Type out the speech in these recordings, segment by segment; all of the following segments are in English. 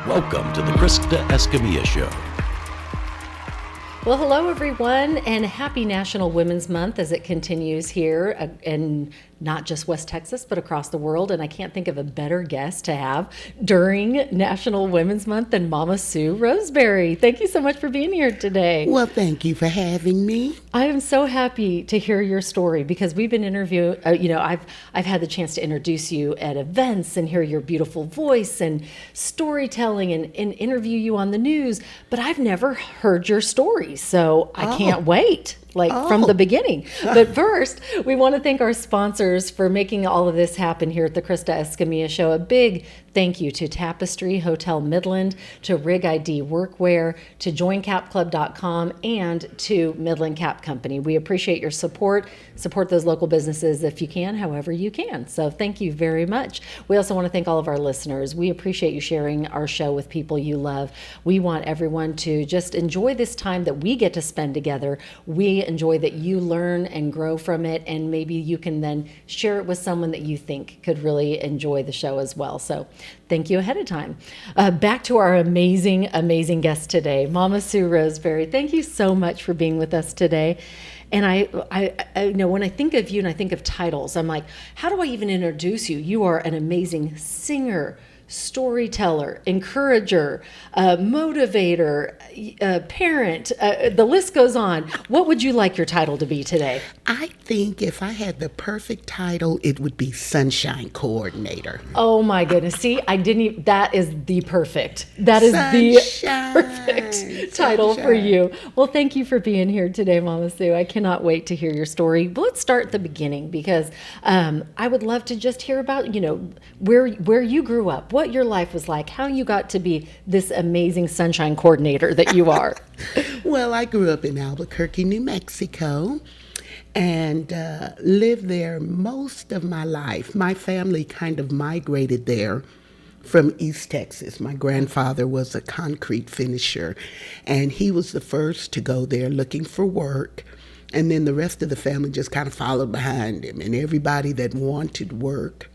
Welcome to the Krista Escamilla Show. Well, hello, everyone, and happy National Women's Month as it continues here in not just West Texas, but across the world. And I can't think of a better guest to have during National Women's Month than Mama Sue Roseberry. Thank you so much for being here today. Well, thank you for having me. I am so happy to hear your story because we've been interviewing, I've had the chance to introduce you at events and hear your beautiful voice and storytelling and interview you on the news, but I've never heard your story. So I can't wait, from the beginning. But first, we want to thank our sponsors for making all of this happen here at the Krista Escamilla Show. A big thank you to Tapestry Hotel Midland, to Rig ID Workwear, to joincapclub.com, and to Midland Cap Company. We appreciate your support. Support those local businesses if you can, however you can. So thank you very much. We also want to thank all of our listeners. We appreciate you sharing our show with people you love. We want everyone to just enjoy this time that we get to spend together. We enjoy that you learn and grow from it, and maybe you can then share it with someone that you think could really enjoy the show as well. So thank you ahead of time. Back to our amazing guest today, Mama Sue Roseberry. Thank you so much for being with us today. And I know when I think of you and I think of titles, I'm like, how do I even introduce you? You are an amazing singer, storyteller, encourager, motivator, parent, the list goes on. What would you like your title to be today? I think if I had the perfect title, it would be Sunshine Coordinator. Oh my goodness. See, that is the perfect title for you. Well, thank you for being here today, Mama Sue. I cannot wait to hear your story. But let's start at the beginning because I would love to just hear about, where you grew up, what your life was like, how you got to be this amazing sunshine coordinator that you are. Well, I grew up in Albuquerque, New Mexico, and lived there most of my life. My family kind of migrated there from East Texas. My grandfather was a concrete finisher, and he was the first to go there looking for work. And then the rest of the family just kind of followed behind him, and everybody that wanted work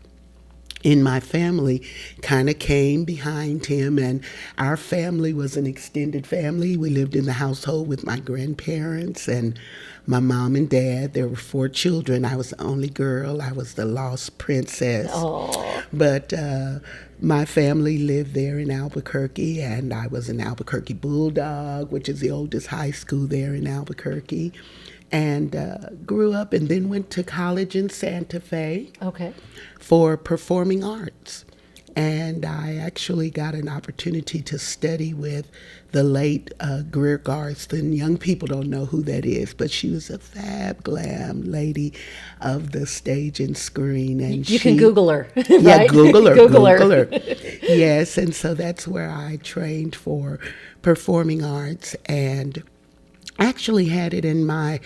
in my family kind of came behind him, and our family was an extended family. We lived in the household with my grandparents and my mom and dad. There were 4 children. I was the only girl. I was the lost princess. Aww. But my family lived there in Albuquerque, and I was an Albuquerque Bulldog, which is the oldest high school there in Albuquerque. And grew up and then went to college in Santa Fe for performing arts. And I actually got an opportunity to study with the late Greer Garston. Young people don't know who that is, but she was a fab glam lady of the stage and screen. And you can Google her, right? Yeah, Google her. Google her. Yes, and so that's where I trained for performing arts, and actually had it in my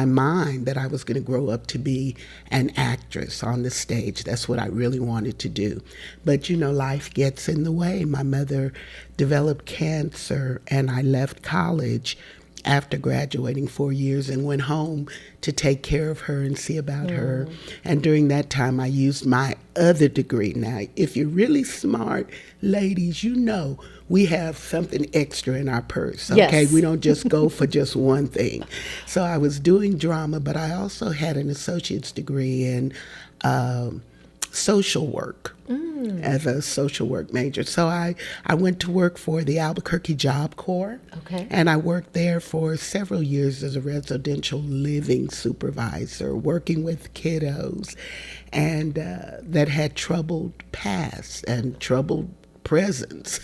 mind that I was going to grow up to be an actress on the stage. That's what I really wanted to do. But, life gets in the way. My mother developed cancer, and I left college after graduating 4 years and went home to take care of her and see about her. And during that time, I used my other degree. Now, if you're really smart, ladies, we have something extra in our purse, okay? Yes. We don't just go for just one thing. So I was doing drama, but I also had an associate's degree in social work as a social work major. So I went to work for the Albuquerque Job Corps. Okay. And I worked there for several years as a residential living supervisor, working with kiddos and that had troubled past and troubled presence,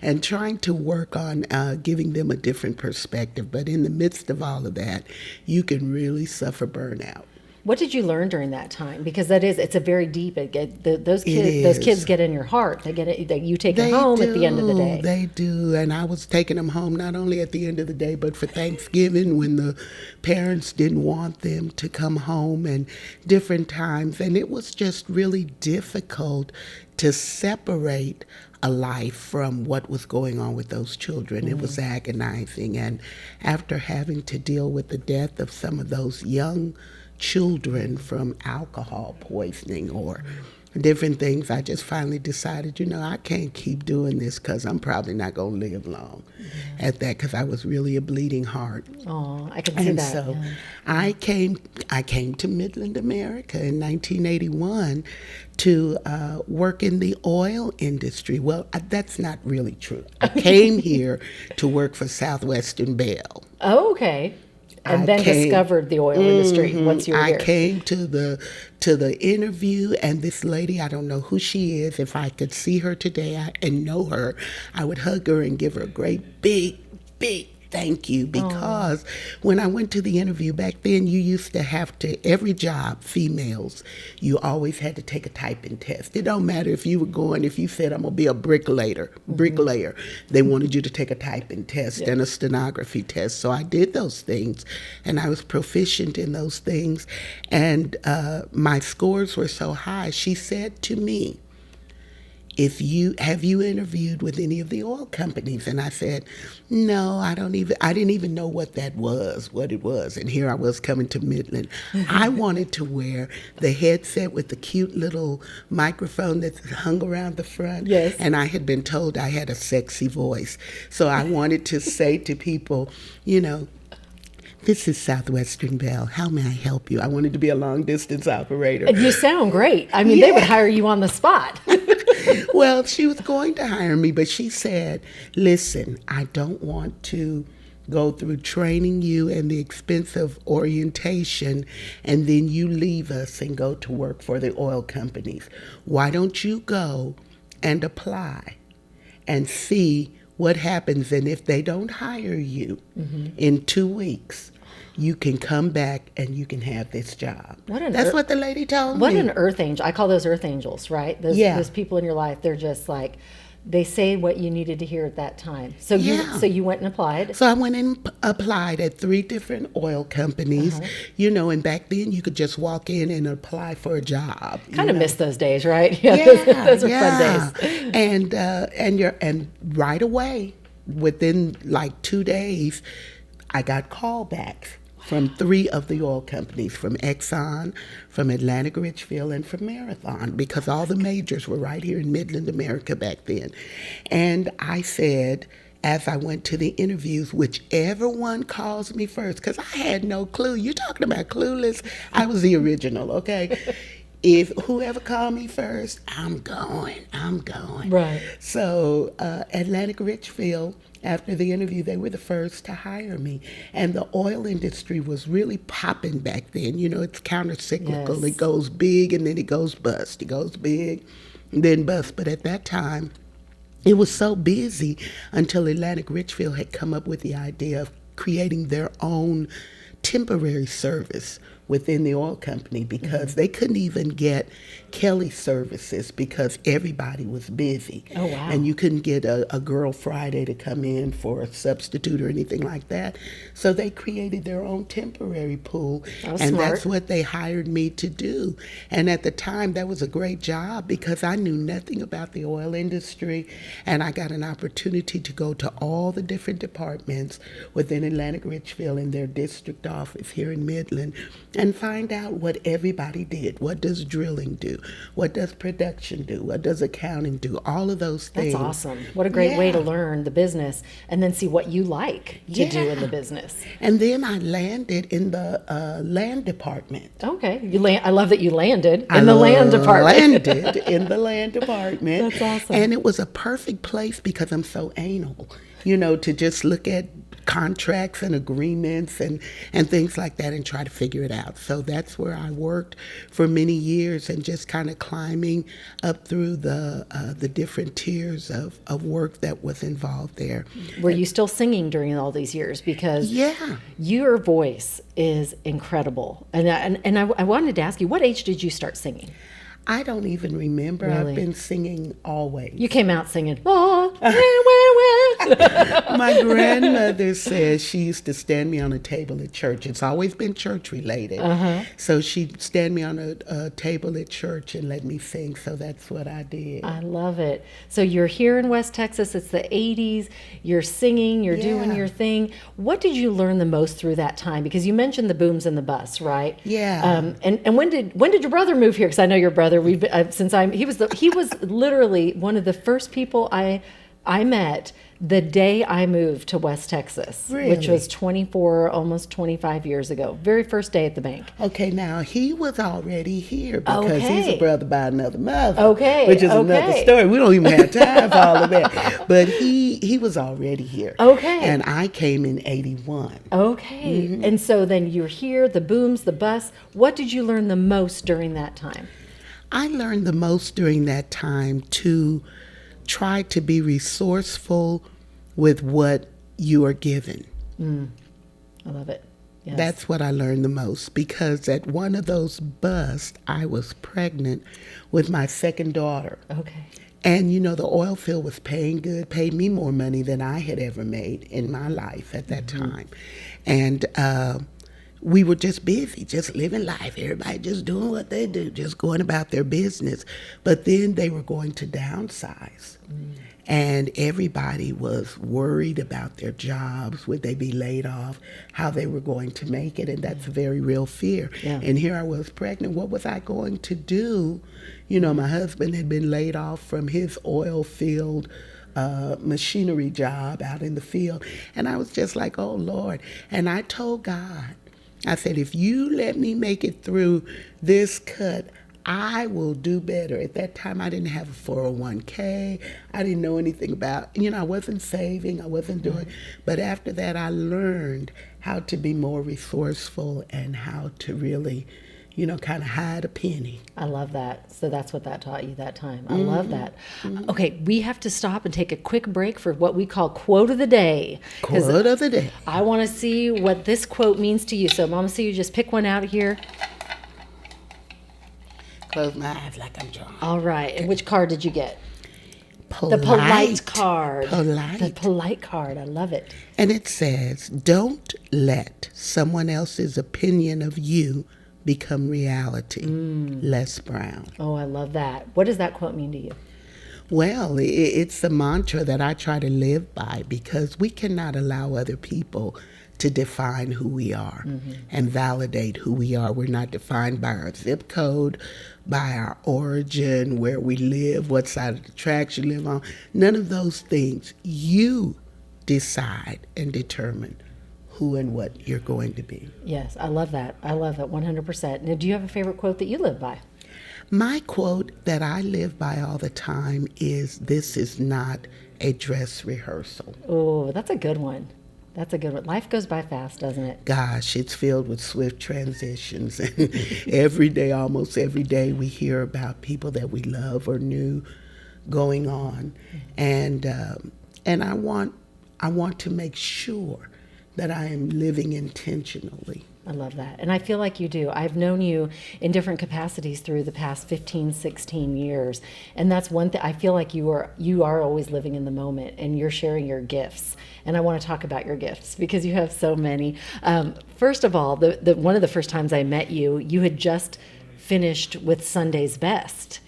and trying to work on giving them a different perspective. But in the midst of all of that, you can really suffer burnout. What did you learn during that time? Because it's a very deep. Those kids get in your heart. They get it. You take them home at the end of the day. They do, and I was taking them home not only at the end of the day, but for Thanksgiving when the parents didn't want them to come home, and different times, and it was just really difficult to separate a life from what was going on with those children. It was agonizing, and after having to deal with the death of some of those young children from alcohol poisoning or different things, I just finally decided, I can't keep doing this because I'm probably not going to live long at that, because I was really a bleeding heart. Oh, I can see And that. so Yeah. I came to Midland, America in 1981 to work in the oil industry. Well, that's not really true. I came here to work for Southwestern Bell. Oh, okay. And then discovered the oil industry once you were here. I came to the interview, and this lady, I don't know who she is. If I could see her today and know her, I would hug her and give her a great big thank you, because when I went to the interview back then, you used to have to, every job, females, you always had to take a typing test. It don't matter if you said I'm gonna be a bricklayer, they wanted you to take a typing test and a stenography test. So I did those things, and I was proficient in those things, and my scores were so high. She said to me, have you interviewed with any of the oil companies? And I said, no, I didn't even know what it was. And here I was coming to Midland. I wanted to wear the headset with the cute little microphone that hung around the front. Yes. And I had been told I had a sexy voice. So I wanted to say to people, this is Southwestern Bell. How may I help you? I wanted to be a long distance operator. And you sound great. I mean, they would hire you on the spot. Well, she was going to hire me, but she said, listen, I don't want to go through training you and the expense of orientation, and then you leave us and go to work for the oil companies. Why don't you go and apply and see what happens? And if they don't hire you in 2 weeks, you can come back and you can have this job. That's what the lady told me. What an earth angel. I call those earth angels, right? Those people in your life, they're just like, they say what you needed to hear at that time. So you went and applied. So I went and applied at 3 different oil companies, and back then you could just walk in and apply for a job. Kind of miss those days, right? Those are fun days. And right away, within like 2 days, I got callbacks from 3 of the oil companies, from Exxon, from Atlantic Richfield, and from Marathon, because all the majors were right here in Midland, America back then. And I said, as I went to the interviews, whichever one calls me first, because I had no clue. You're talking about clueless? I was the original, okay? If whoever called me first, I'm going. Right. So Atlantic Richfield, after the interview, they were the first to hire me. And the oil industry was really popping back then. It's counter-cyclical. Yes. It goes big and then it goes bust. It goes big and then bust. But at that time, it was so busy until Atlantic Richfield had come up with the idea of creating their own temporary service within the oil company, because they couldn't even get Kelly services because everybody was busy. Oh, wow. And you couldn't get a girl Friday to come in for a substitute or anything like that. So they created their own temporary pool. And smart. That's what they hired me to do. And at the time, that was a great job because I knew nothing about the oil industry. And I got an opportunity to go to all the different departments within Atlantic Richfield in their district office here in Midland, and find out what everybody did. What does drilling do? What does production do? What does accounting do? All of those things. That's awesome. What a great way to learn the business and then see what you like to do in the business. And then I landed in the land department. Okay. I love that you landed in the land department. Landed in the land department. That's awesome. And it was a perfect place because I'm so anal, to just look at contracts and agreements and things like that and try to figure it out. So that's where I worked for many years, and just kind of climbing up through the different tiers of work that was involved there. Were you still singing during all these years? Because your voice is incredible. And I wanted to ask you, what age did you start singing? I don't even remember. Really? I've been singing always. You came out singing, oh, My grandmother says she used to stand me on a table at church. It's always been church related. So she'd stand me on a table at church and let me sing. So that's what I did. I love it. So you're here in West Texas. It's the 80s. You're singing. You're doing your thing. What did you learn the most through that time? Because you mentioned the booms and the bus, right? Yeah. And when did your brother move here? Because I know your brother. He was literally one of the first people I met the day I moved to West Texas, which was 24, almost 25 years ago. Very first day at the bank. Okay, now he was already here because he's a brother by another mother. Okay. Which is another story. We don't even have time for all of that. But he was already here. Okay. And I came in 81. Okay. And so then you're here, the booms, the bus. What did you learn the most during that time? I learned the most during that time to try to be resourceful with what you are given. I love it. Yes. That's what I learned the most, because at one of those busts, I was pregnant with my second daughter. Okay. And, the oil field was paying good, paid me more money than I had ever made in my life at that time. And we were just busy, just living life. Everybody just doing what they do, just going about their business. But then they were going to downsize. And everybody was worried about their jobs. Would they be laid off? How they were going to make it. And that's a very real fear. Yeah. And here I was pregnant. What was I going to do? My husband had been laid off from his oil field machinery job out in the field. And I was just like, oh, Lord. And I told God, I said, if you let me make it through this cut, I will do better. At that time, I didn't have a 401k. I didn't know anything about, I wasn't saving. I wasn't doing. But after that, I learned how to be more resourceful and how to really, kind of hide a penny. I love that. So that's what that taught you that time. I love that. Okay, we have to stop and take a quick break for what we call quote of the day. Quote of the day. I want to see what this quote means to you. So, Mama Sue, you just pick one out here. Close my eyes like I'm drunk. All right. And which card did you get? Polite. The polite card. Polite. The polite card. I love it. And it says, don't let someone else's opinion of you become reality. Les Brown. Oh, I love that. What does that quote mean to you? Well, it's the mantra that I try to live by, because we cannot allow other people to define who we are and validate who we are. We're not defined by our zip code, by our origin, where we live, what side of the tracks you live on. None of those things. You decide and determine who and what you're going to be. Yes, I love that. I love that 100%. Now, do you have a favorite quote that you live by? My quote that I live by all the time is, this is not a dress rehearsal. Oh, that's a good one. That's a good one. Life goes by fast, doesn't it? Gosh, it's filled with swift transitions. And every day, almost every day, we hear about people that we love or knew going on. And I want to make sure that I am living intentionally. I love that. And I feel like you do. I've known you in different capacities through the past 15, 16 years. And that's one thing. I feel like you are always living in the moment, and you're sharing your gifts. And I want to talk about your gifts because you have so many. First of all, the one of the first times I met you, you had just finished with Sunday's Best.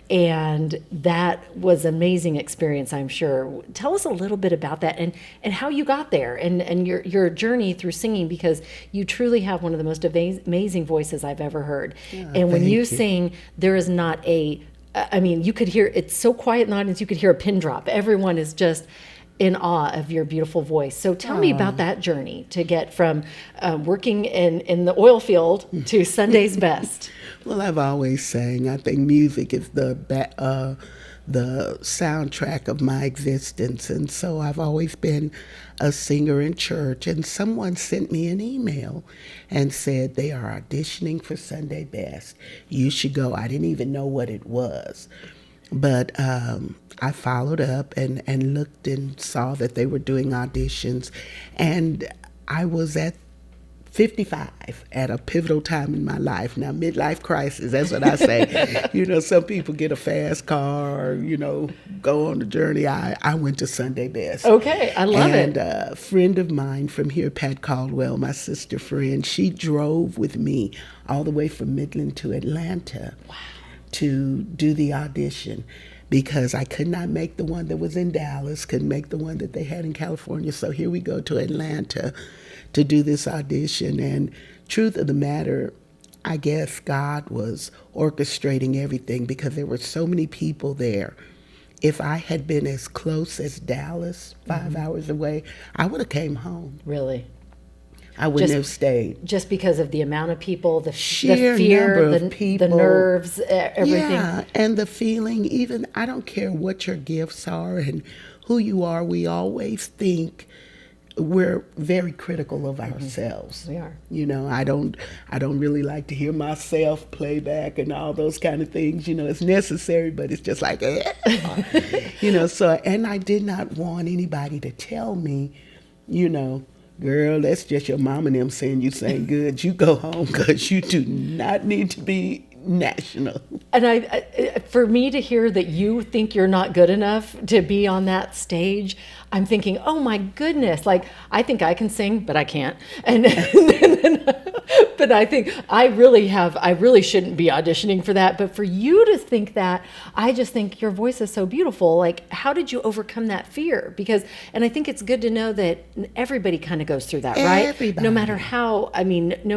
And that was an amazing experience, I'm sure. Tell us a little bit about that and how you got there and your journey through singing, because you truly have one of the most amazing voices I've ever heard. And when you sing, there is not you could hear, it's so quiet in the audience, you could hear a pin drop. Everyone is just in awe of your beautiful voice. So tell me about that journey to get from working in the oil field to Sunday's Best. Well, I've always sang. I think music is the soundtrack of my existence. And so I've always been a singer in church. And someone sent me an email and said, they are auditioning for Sunday Best. You should go. I didn't even know what it was. But I followed up and looked and saw that they were doing auditions. And I was at 55 at a pivotal time in my life. Now, midlife crisis, that's what I say. Some people get a fast car, go on the journey. I went to Sunday best. Okay, I love it. And a friend of mine from here, Pat Caldwell, my sister friend, she drove with me all the way from Midland to Atlanta to do the audition, because I could not make the one that was in Dallas, couldn't make the one that they had in California. So here we go to Atlanta to do this audition. And truth of the matter, I guess God was orchestrating everything, because there were so many people there. If I had been as close as Dallas, 5 hours away, I would have came home. Really? I wouldn't have stayed. Just because of the amount of people, the sheer fear, number of people, the nerves, everything. Yeah, and the feeling, even, I don't care what your gifts are and who you are, we always think we're very critical of ourselves. We are. I don't really like to hear myself play back and all those kind of things. It's necessary, but it's just like, so, and I did not want anybody to tell me, girl, that's just your mom and them saying you sang good. You go home, because you do not need to be national. And for me to hear that you think you're not good enough to be on that stage, I'm thinking, oh my goodness, like, I think I can sing, but I can't. But I think I really shouldn't be auditioning for that. But for you to think that, I just think your voice is so beautiful. Like, how did you overcome that fear? And I think it's good to know that everybody kind of goes through that, right? Everybody. No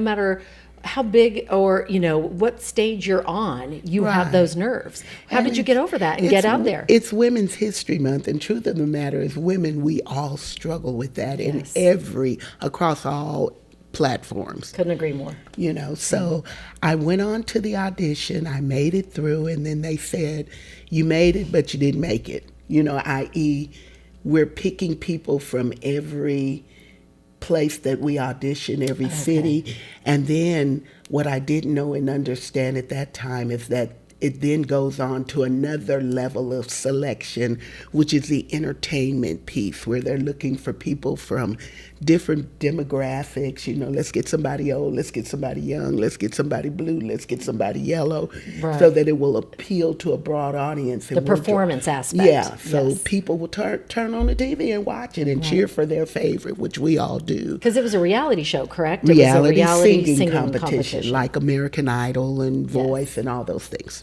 matter how big or, what stage you're on, you have those nerves. How did you get over that and get out there? It's Women's History Month, and truth of the matter is, women, we all struggle with that across all platforms. Couldn't agree more. So I went on to the audition, I made it through, and then they said, you made it, but you didn't make it. I.e., we're picking people from every place that we audition, every city. And then what I didn't know and understand at that time is that it then goes on to another level of selection, which is the entertainment piece, where they're looking for people from different demographics. Let's get somebody old, let's get somebody young, let's get somebody blue, let's get somebody yellow, so that it will appeal to a broad audience. The performance aspect. Yeah, so people will turn on the TV and watch it and cheer for their favorite, which we all do. Because it was a reality show, correct? Reality singing competition, like American Idol and Voice and all those things.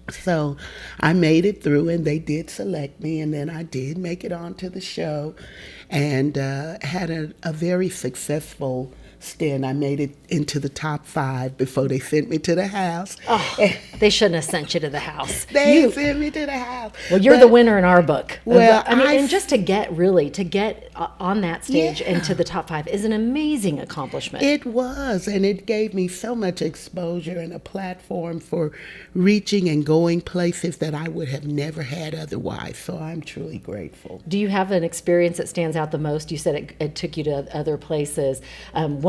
So I made it through, and they did select me, and then I did make it onto the show, and had a very successful stint. I made it into the top 5 before they sent me to the house. Oh, they shouldn't have sent you to the house. They sent me to the house. Well, you're the winner in our book. Well, and just to get on that stage and to the top 5 is an amazing accomplishment. It was, and it gave me so much exposure and a platform for reaching and going places that I would have never had otherwise. So I'm truly grateful. Do you have an experience that stands out the most? You said it took you to other places.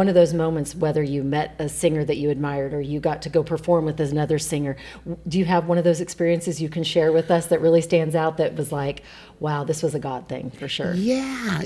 One of those moments, whether you met a singer that you admired or you got to go perform with another singer, do you have one of those experiences you can share with us that really stands out, that was like, wow, this was a God thing for sure? Yeah,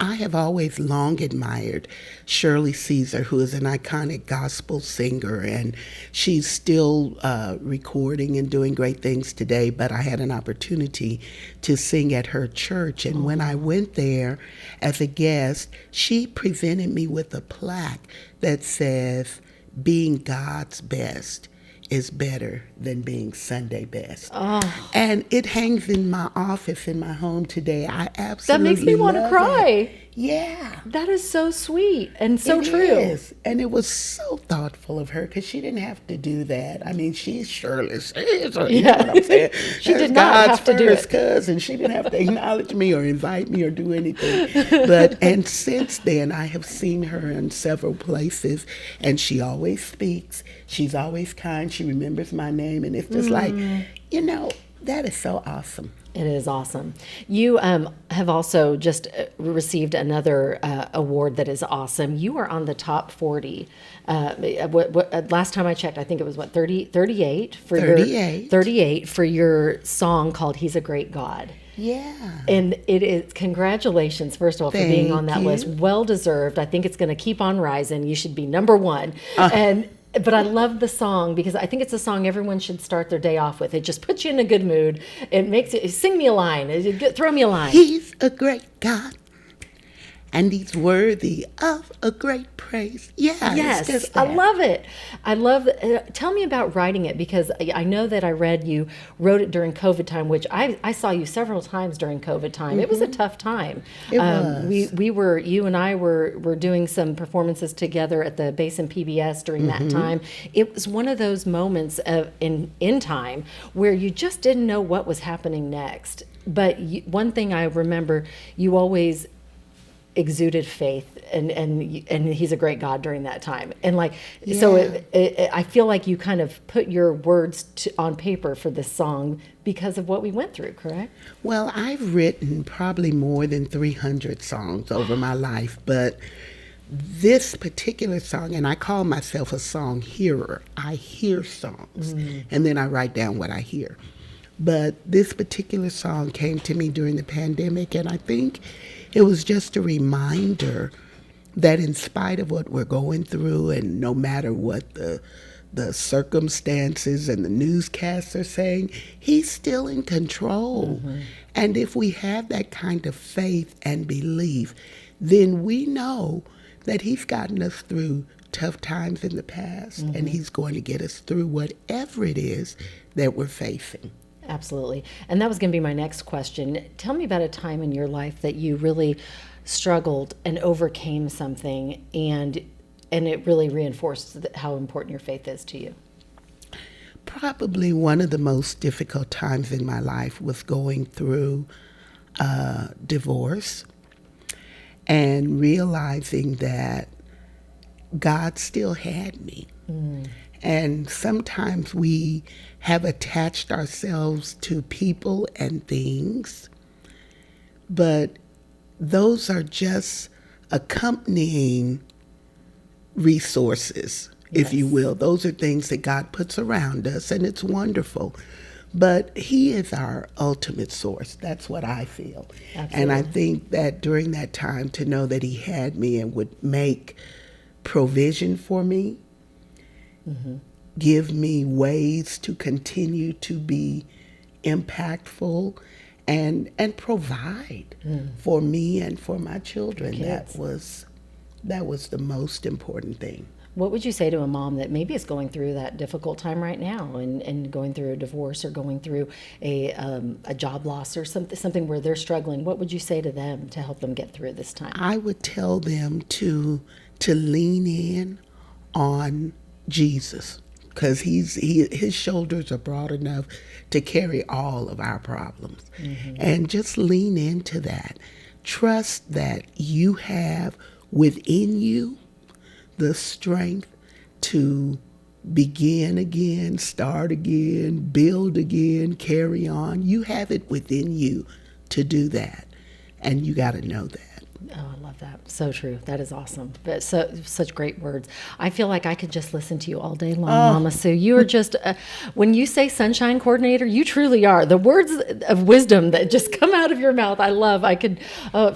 I have always long admired Shirley Caesar, who is an iconic gospel singer, and she's still recording and doing great things today, but I had an opportunity to sing at her church, and when I went there as a guest, she presented me with a plaque that says, being God's best is better than being Sunday best. Oh. And it hangs in my office in my home today. I absolutely That makes me want to cry. It. Yeah. That is so sweet and so It true. is. And it was so thoughtful of her, because she didn't have to do that. I mean, she's Shirley Caesar, you know what I'm saying? She That's did not God's have to do first it. cousin. She didn't have to acknowledge me or invite me or do anything. And since then, I have seen her in several places, and she always speaks. She's always kind. She remembers my name, and it's just like, that is so awesome. It is awesome. You have also just received another award that is awesome. You are on the top 40. Last time I checked, I think it was 38 for 38. 38 for your song called "He's a Great God." Yeah. And it is, congratulations, first of all, for being on that Thank you. list. Well deserved. I think it's going to keep on rising. You should be number one. But I love the song because I think it's a song everyone should start their day off with. It just puts you in a good mood. It makes you sing me a line. Throw me a line. He's a great God, and he's worthy of a great praise. Yeah, Yes, it's just I that. love it. I love. Tell me about writing it because I know that I read you wrote it during COVID time, which I saw you several times during COVID time. It was a tough time. It was. You and I were doing some performances together at the Basin PBS during that time. It was one of those moments in time where you just didn't know what was happening next. But one thing I remember, you always exuded faith and he's a great God during that time. And so I feel like you kind of put your words on paper for this song because of what we went through, correct? Well, I've written probably more than 300 songs over my life, but this particular song, and I call myself a song hearer. I hear songs, and then I write down what I hear. But this particular song came to me during the pandemic, and I think it was just a reminder that in spite of what we're going through, and no matter what the circumstances and the newscasts are saying, he's still in control. And if we have that kind of faith and belief, then we know that he's gotten us through tough times in the past, and he's going to get us through whatever it is that we're facing. Absolutely. And that was going to be my next question. Tell me about a time in your life that you really struggled and overcame something and it really reinforced how important your faith is to you. Probably one of the most difficult times in my life was going through divorce and realizing that God still had me. And sometimes we have attached ourselves to people and things, but those are just accompanying resources, if you will. Those are things that God puts around us, and it's wonderful. But he is our ultimate source. That's what I feel. Absolutely. And I think that during that time, to know that he had me and would make provision for me, give me ways to continue to be impactful and provide for me and for my children. Kids. That was the most important thing. What would you say to a mom that maybe is going through that difficult time right now and going through a divorce or going through a job loss or something where they're struggling? What would you say to them to help them get through this time? I would tell them to lean in on Jesus, because his shoulders are broad enough to carry all of our problems. And just lean into that. Trust that you have within you the strength to begin again, start again, build again, carry on. You have it within you to do that, and you got to know that. Oh, I love that. So true. That is awesome. But such great words. I feel like I could just listen to you all day long, Mama Sue. You are just, when you say sunshine coordinator, you truly are. The words of wisdom that just come out of your mouth, I love. It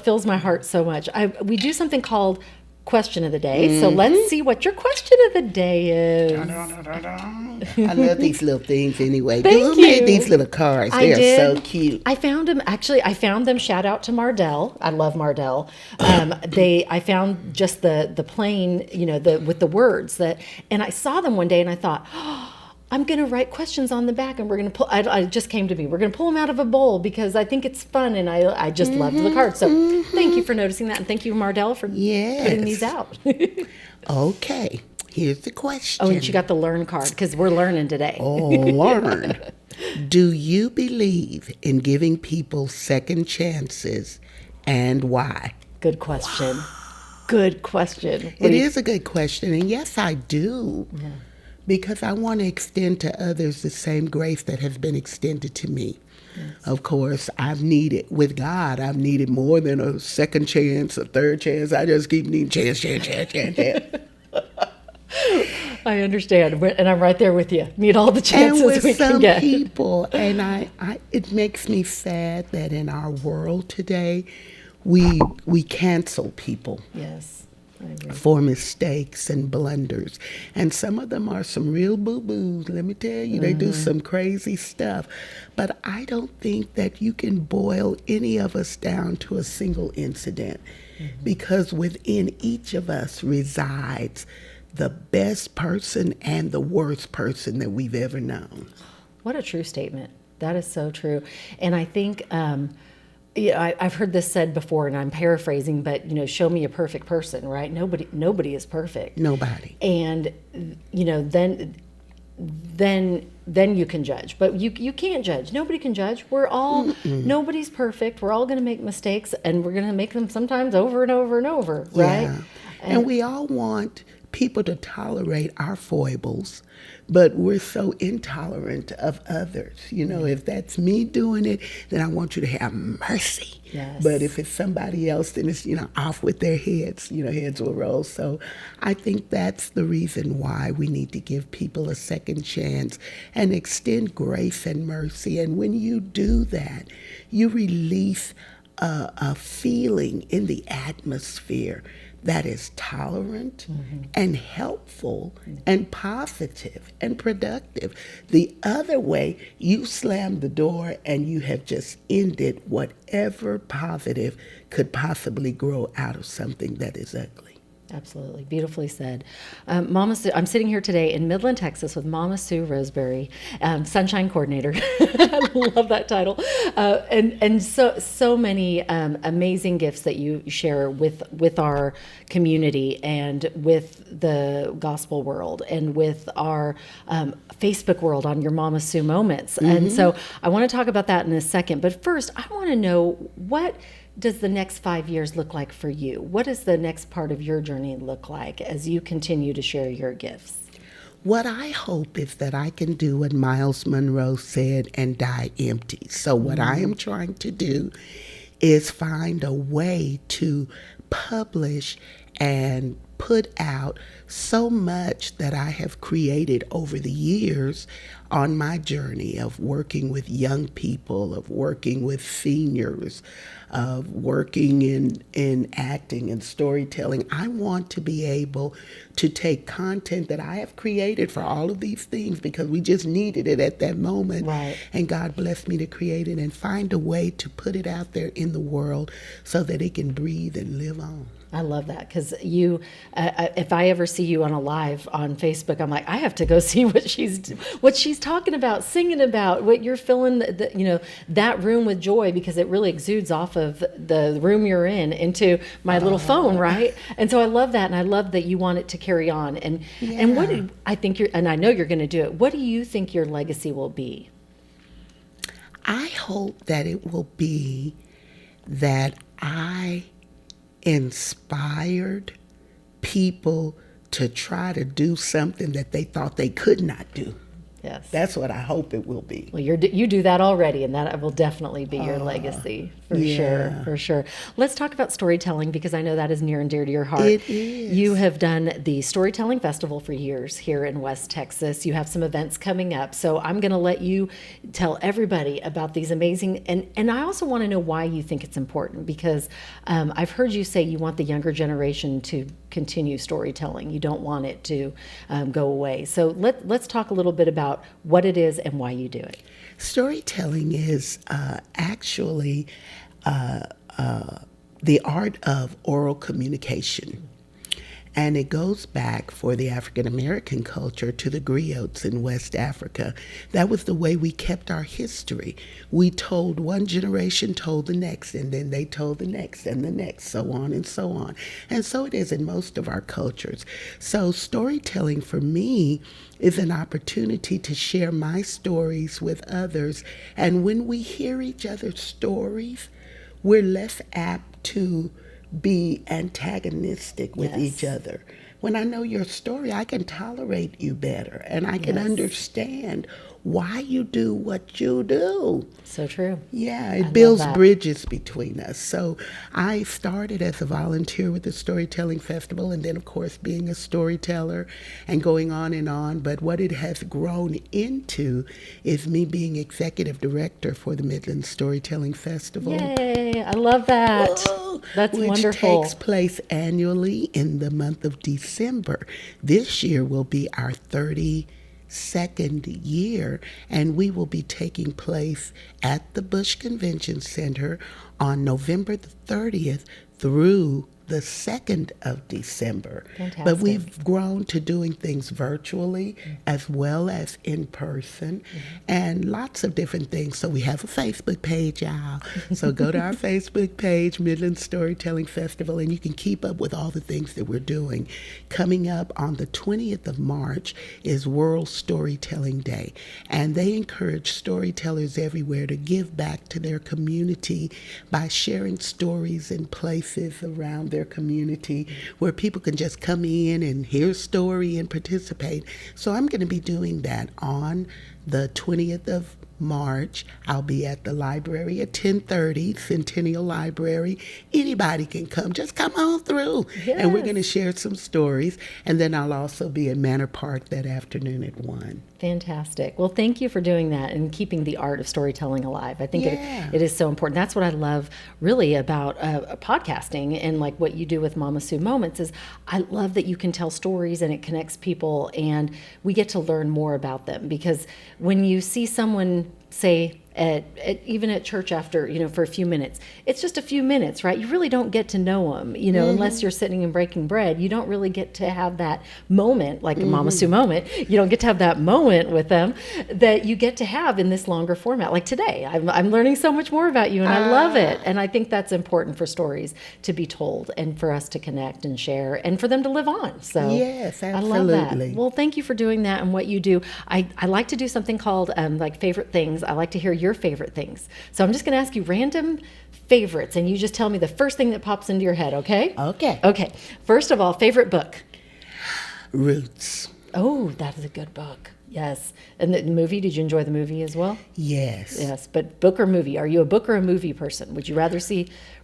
fills my heart so much. We do something called question of the day. So let's see what your question of the day is. I love these little things anyway. Thank Who made you. these little cards? I They're did. so cute. I found them. Actually, I found them. Shout out to Mardell. I love Mardell. I found just the plain, with the words and I saw them one day and I thought, I'm going to write questions on the back and we're going to pull, it just came to me. We're going to pull them out of a bowl because I think it's fun and I just love the cards. So thank you for noticing that. And thank you, Mardell, for putting these out. Okay, here's the question. Oh, and you got the learn card because we're learning today. Oh, learn. Do you believe in giving people second chances, and why? Good question. Good question. It is a good question, and yes, I do. Yeah. Because I want to extend to others the same grace that has been extended to me. Of course, with God, I've needed more than a second chance, a third chance. I just keep needing chance. I understand, and I'm right there with you. Need all the And chances with we can some get. people, and it makes me sad that in our world today, we cancel people Yes, I agree. for mistakes and blunders. And some of them are some real boo-boos, let me tell you. They do some crazy stuff. But I don't think that you can boil any of us down to a single incident, because within each of us resides the best person and the worst person that we've ever known. What a true statement. That is so true. And I think, I've heard this said before, and I'm paraphrasing, but show me a perfect person, right? Nobody is perfect. Nobody. And then you can judge, but you can't judge. Nobody can judge. Nobody's perfect. We're all going to make mistakes, and we're going to make them sometimes over and over and over, right? Yeah. And we all want people to tolerate our foibles, but we're so intolerant of others. If that's me doing it, then I want you to have mercy. Yes. But if it's somebody else, then it's, off with their heads, heads will roll. So I think that's the reason why we need to give people a second chance and extend grace and mercy. And when you do that, you release a feeling in the atmosphere that is tolerant and helpful and positive and productive. The other way, you slam the door and you have just ended whatever positive could possibly grow out of something that is ugly. Absolutely. Beautifully said. Mama Sue, I'm sitting here today in Midland, Texas with Mama Sue Roseberry, Sunshine Coordinator. I love that title. And so many amazing gifts that you share with our community and with the gospel world and with our Facebook world on your Mama Sue moments. And so I want to talk about that in a second. But first, I want to know, what does the next 5 years look like for you? What does the next part of your journey look like as you continue to share your gifts? What I hope is that I can do what Miles Monroe said and die empty. So what I am trying to do is find a way to publish and put out so much that I have created over the years on my journey of working with young people, of working with seniors, of working in acting and storytelling. I want to be able to take content that I have created for all of these things because we just needed it at that moment. Right. And God blessed me to create it and find a way to put it out there in the world so that it can breathe and live on. I love that, because if I ever see you on a live on Facebook, I'm like, I have to go see what she's talking about, singing about, what you're filling that room with joy, because it really exudes off of the room you're in into my little phone, right? And so I love that, and I love that you want it to carry on. And what I think and I know you're going to do it. What do you think your legacy will be? I hope that it will be that I inspired people to try to do something that they thought they could not do. Yes. That's what I hope it will be. Well, you do that already, and that will definitely be your legacy, for sure. Let's talk about storytelling, because I know that is near and dear to your heart. It is. You have done the Storytelling Festival for years here in West Texas. You have some events coming up, so I'm going to let you tell everybody about these amazing, and I also want to know why you think it's important, because I've heard you say you want the younger generation to continue storytelling. You don't want it to go away. So let's talk a little bit about what it is and why you do it. Storytelling is actually the art of oral communication. And it goes back for the African American culture to the griots in West Africa. That was the way we kept our history. We told, one generation told the next, and then they told the next and the next, so on and so on. And so it is in most of our cultures. So storytelling for me is an opportunity to share my stories with others. And when we hear each other's stories, we're less apt to be antagonistic with each other, when I know your story, I can tolerate you better, and I can understand why you do what you do. So true. Yeah, I it love builds that. bridges between us. So I started as a volunteer with the Storytelling Festival, and then, of course, being a storyteller and going on and on. But what it has grown into is me being executive director for the Midland Storytelling Festival. Yay, I love that. Whoa, That's which wonderful. takes place annually in the month of December. This year will be our 32nd year, and we will be taking place at the Bush Convention Center on November the 30th through the 2nd of December. Fantastic. But we've grown to doing things virtually as well as in person, and lots of different things. So we have a Facebook page, y'all. So go to our Facebook page, Midland Storytelling Festival, and you can keep up with all the things that we're doing. Coming up on the 20th of March is World Storytelling Day, and they encourage storytellers everywhere to give back to their community by sharing stories in places around their community where people can just come in and hear a story and participate. So I'm going to be doing that on the 20th of March. I'll be at the library at 10:30, Centennial Library. Anybody can come. Just come on through. Yes. And we're going to share some stories. And then I'll also be at Manor Park that afternoon at 1. Fantastic. Well, thank you for doing that and keeping the art of storytelling alive. I think Yeah. it is so important. That's what I love really about podcasting and like what you do with Mama Sue Moments is I love that you can tell stories and it connects people and we get to learn more about them because when you see someone say even at church after, for a few minutes, it's just a few minutes, right? You really don't get to know them, unless you're sitting and breaking bread. You don't really get to have that moment, like a Mama Sue moment. You don't get to have that moment with them that you get to have in this longer format. Like today, I'm learning so much more about you and I love it. And I think that's important for stories to be told and for us to connect and share and for them to live on. So Yes, I love that. absolutely. Well, thank you for doing that and what you do. I like to do something called like favorite things. I like to hear your favorite things. So I'm just going to ask you random favorites and you just tell me the first thing that pops into your head, okay? Okay. Okay. First of all, favorite book. Roots. Oh, that is a good book. Yes. And the movie, did you enjoy the movie as well? Yes. Yes. But book or movie? Are you a book or a movie person? Would you rather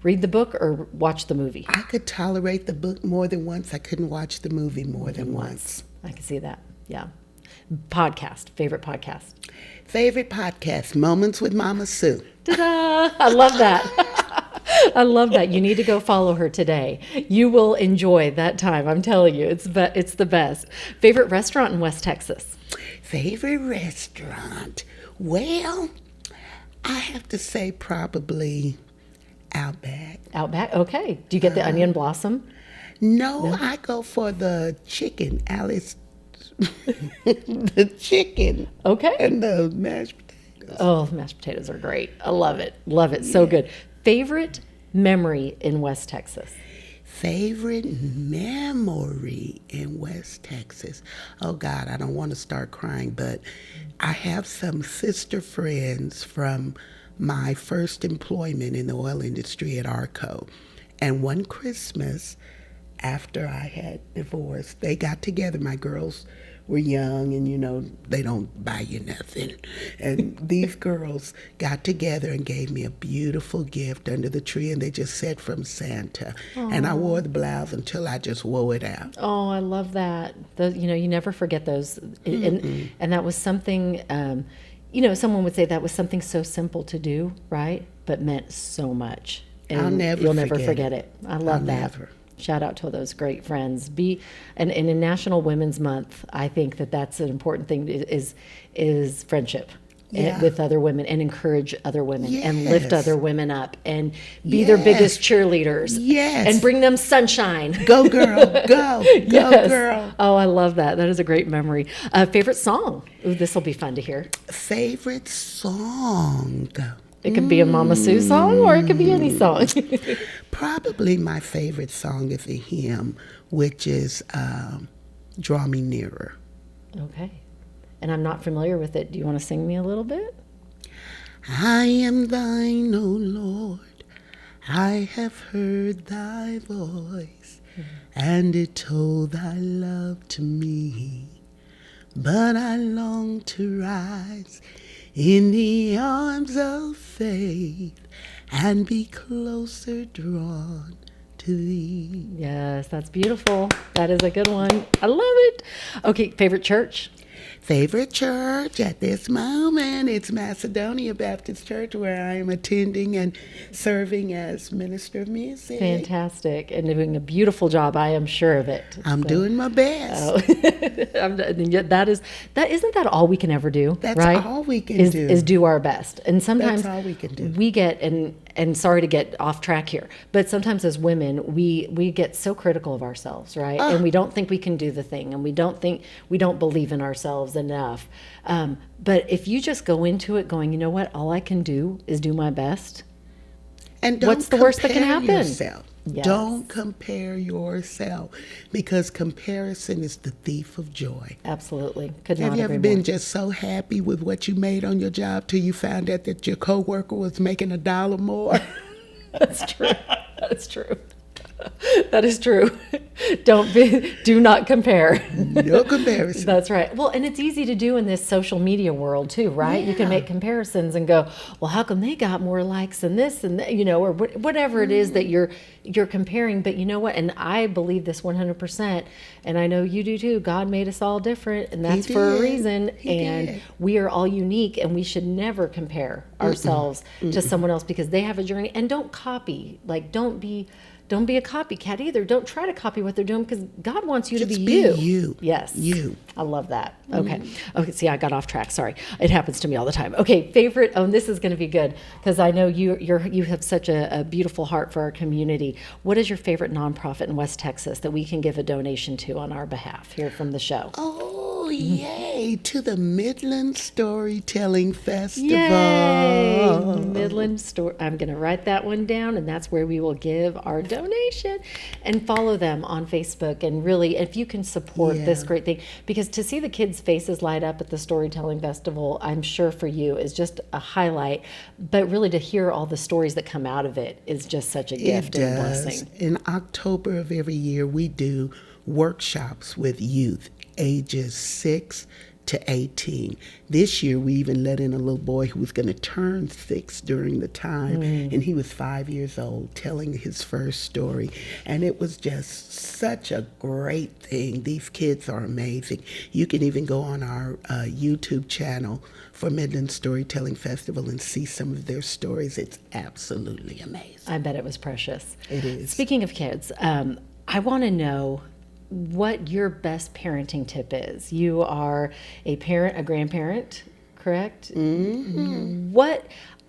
read the book or watch the movie? I could tolerate the book more than once. I couldn't watch the movie more than once. I can see that. Yeah. Podcast. Favorite podcast. Favorite podcast, Moments with Mama Sue. Ta-da! I love that. I love that. You need to go follow her today. You will enjoy that time. I'm telling you, it's the best. Favorite restaurant in West Texas? Favorite restaurant? Well, I have to say probably Outback. Outback? Okay. Do you get the onion blossom? No, I go for the chicken, Alice. The chicken. Okay. And the mashed potatoes. Oh, mashed potatoes are great. I love it. Love it. So good. Favorite memory in West Texas? Favorite memory in West Texas? Oh, God, I don't want to start crying, but I have some sister friends from my first employment in the oil industry at Arco. And one Christmas, after I had divorced, they got together. My girls were young and, they don't buy you nothing. And these girls got together and gave me a beautiful gift under the tree, and they just said from Santa. Aww. And I wore the blouse until I just wore it out. Oh, I love that. You never forget those. And that was something, someone would say that was something so simple to do, right? But meant so much. And you'll never forget it. I love that. Never. Shout out to those great friends. And in National Women's Month, I think that's an important thing is friendship with other women and encourage other women and lift other women up and be their biggest cheerleaders. Yes. And bring them sunshine. Go girl, go. Go girl. Oh, I love that. That is a great memory. Favorite song? Ooh, this will be fun to hear. Favorite song? It could be a Mama Sue song or it could be any song. Probably my favorite song is a hymn, which is Draw Me Nearer. Okay. And I'm not familiar with it. Do you want to sing me a little bit? I am thine, O Lord. I have heard thy voice. and it told thy love to me. But I long to rise in the arms of faith and be closer drawn to thee. Yes, that's beautiful. That is a good one. I love it. Okay, favorite church? Favorite church at this moment, it's Macedonia Baptist Church, where I am attending and serving as minister of music. Fantastic. And doing a beautiful job, I am sure of it. I'm doing my best. Oh. Isn't that all we can ever do? That's right? all we can do. Is do our best. And sometimes That's all we can do. we get, and sorry to get off track here, but sometimes as women, we get so critical of ourselves, right? And we don't think we can do the thing, and we don't believe in ourselves enough. But if you just go into it going, you know what, all I can do is do my best. And don't what's the worst that can happen? Yourself. Yes. Don't compare yourself, because comparison is the thief of joy. Absolutely. Could not Have you ever agree been more. just so happy with what you made on your job till you found out that your coworker was making $1 more? That's true. That's true. That is true. Do not compare. No comparison. That's right. Well, and it's easy to do in this social media world too, right? Yeah. You can make comparisons and go, well, how come they got more likes than this and that, or whatever it is that you're comparing. But you know what? And I believe this 100%, and I know you do too. God made us all different, and that's for a reason. And we are all unique, and we should never compare ourselves to someone else because they have a journey. And don't copy. Like, don't be a copycat either. Don't try to copy what they're doing, because God wants you to be you. You. Yes. You. I love that. Okay. Okay. See, I got off track. Sorry. It happens to me all the time. Okay. Favorite. Oh, this is going to be good because I know you have such a beautiful heart for our community. What is your favorite nonprofit in West Texas that we can give a donation to on our behalf here from the show? Oh, yay. To the Midland Storytelling Festival. Yay! Midland Story. I'm going to write that one down, and that's where we will give our donation. And follow them on Facebook. And really, if you can support this great thing, because to see the kids' faces light up at the Storytelling Festival, I'm sure for you is just a highlight. But really, to hear all the stories that come out of it is just such a gift and a blessing. In October of every year, we do workshops with youth ages 6 to 18. This year, we even let in a little boy who was going to turn 6 during the time, and he was 5 years old, telling his first story. And it was just such a great thing. These kids are amazing. You can even go on our YouTube channel for Midland Storytelling Festival and see some of their stories. It's absolutely amazing. I bet it was precious. It is. Speaking of kids, I want to know what your best parenting tip is. You are a parent, a grandparent, correct? Mm-hmm.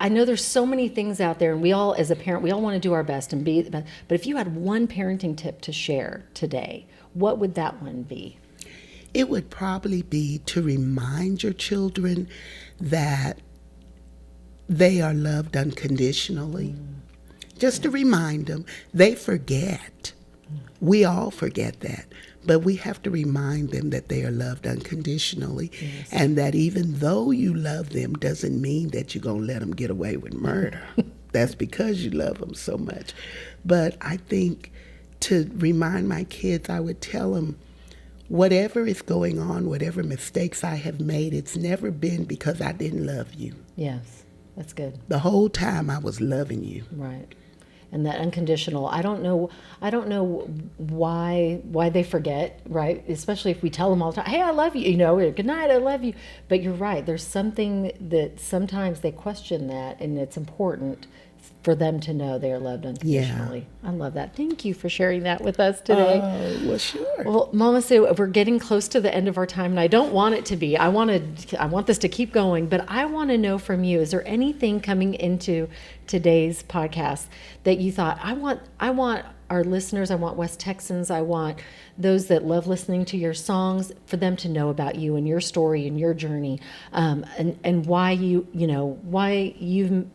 I know there's so many things out there, and we all, as a parent, we all want to do our best and be, but if you had one parenting tip to share today, what would that one be? It would probably be to remind your children that they are loved unconditionally. Just to remind them. They forget. We all forget that, but we have to remind them that they are loved unconditionally, and that even though you love them doesn't mean that you're going to let them get away with murder. That's because you love them so much. But I think to remind my kids, I would tell them, whatever is going on, whatever mistakes I have made, it's never been because I didn't love you. Yes, that's good. The whole time I was loving you. Right. And that unconditional, I don't know why they forget, right? Especially if we tell them all the time, hey, I love you, good night, I love you. But you're right, there's something that sometimes they question that, and it's important for them to know they are loved unconditionally. Yeah. I love that. Thank you for sharing that with us today. Oh, well, sure. Well, Mama Sue, we're getting close to the end of our time, and I don't want it to be. I want this to keep going, but I want to know from you, is there anything coming into today's podcast that you thought, I want our listeners, I want West Texans, I want those that love listening to your songs, for them to know about you and your story and your journey, and why you've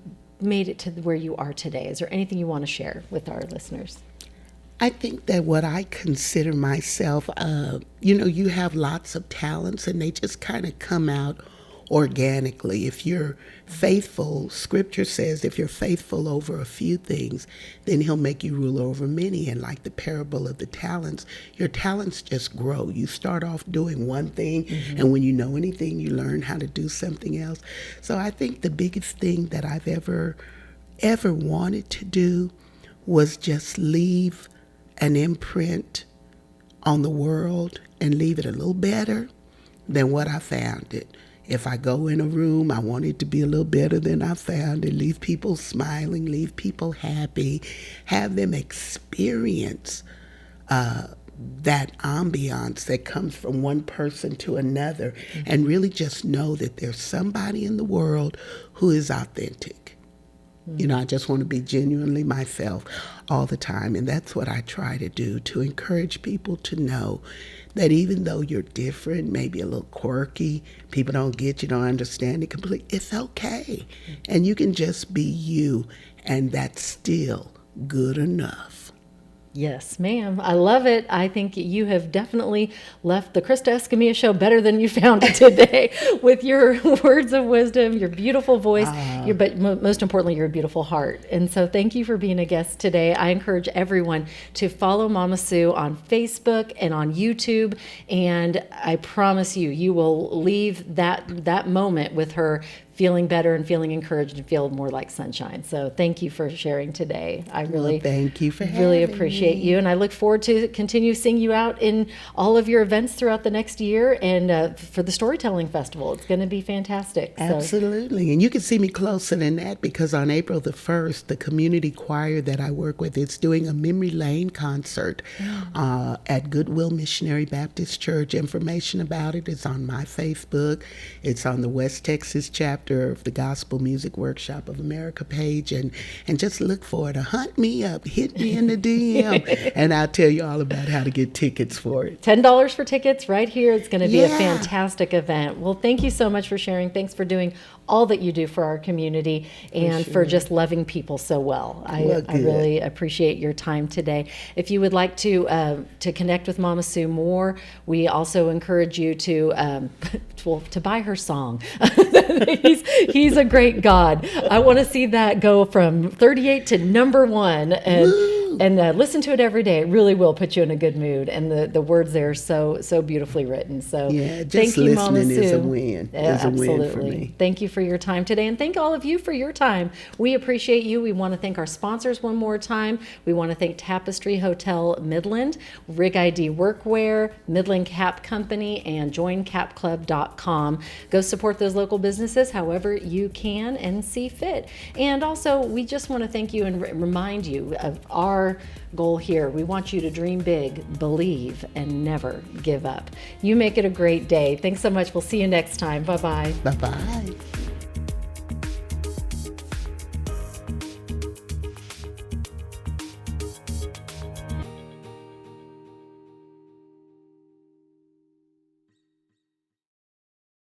made it to where you are today. Is there anything you want to share with our listeners? I think that what I consider myself, you have lots of talents, and they just kind of come out organically. If you're faithful, scripture says if you're faithful over a few things, then he'll make you ruler over many. And like the parable of the talents, your talents just grow. You start off doing one thing, and when you know anything, you learn how to do something else. So I think the biggest thing that I've ever wanted to do was just leave an imprint on the world and leave it a little better than what I found it. If I go in a room, I want it to be a little better than I found it. Leave people smiling, leave people happy, have them experience that ambiance that comes from one person to another, and really just know that there's somebody in the world who is authentic. You know, I just want to be genuinely myself all the time. And that's what I try to do, to encourage people to know that even though you're different, maybe a little quirky, people don't get you, don't understand it completely, it's okay. And you can just be you, and that's still good enough. Yes, ma'am. I love it. I think you have definitely left the Krista Escamilla show better than you found it today with your words of wisdom, your beautiful voice, but most importantly, your beautiful heart. And so thank you for being a guest today. I encourage everyone to follow Mama Sue on Facebook and on YouTube. And I promise you, you will leave that moment with her feeling better and feeling encouraged and feel more like sunshine. So thank you for sharing today. I really thank you for really having appreciate me. you, and I look forward to continue seeing you out in all of your events throughout the next year, and for the Storytelling Festival. It's going to be fantastic. Absolutely. And you can see me closer than that, because on April the 1st, the community choir that I work with is doing a Memory Lane concert at Goodwill Missionary Baptist Church. Information about it is on my Facebook. It's on the West Texas chapter of the Gospel Music Workshop of America page, and just look for it, or hunt me up, hit me in the DM, and I'll tell you all about how to get tickets for it. $10 for tickets right here. It's going to be a fantastic event. Well, thank you so much for sharing. Thanks for doing all that you do for our community and for just loving people so well. I really appreciate your time today. If you would like to connect with Mama Sue more, we also encourage you to buy her song. He's a great God. I want to see that go from 38 to number 1, and listen to it every day. It really will put you in a good mood. And the words there are so beautifully written. So yeah, just thank you, Mama listening Sue. is a win. It's a win for me. Thank you for your time today, and thank all of you for your time. We appreciate you. We want to thank our sponsors one more time. We want to thank Tapestry Hotel Midland, Rig ID Workwear, Midland Cap Company, and joincapclub.com. Go support those local businesses however you can and see fit. And also, we just want to thank you and remind you of our goal here. We want you to dream big, believe, and never give up. You make it a great day. Thanks so much. We'll see you next time. Bye-bye. Bye-bye.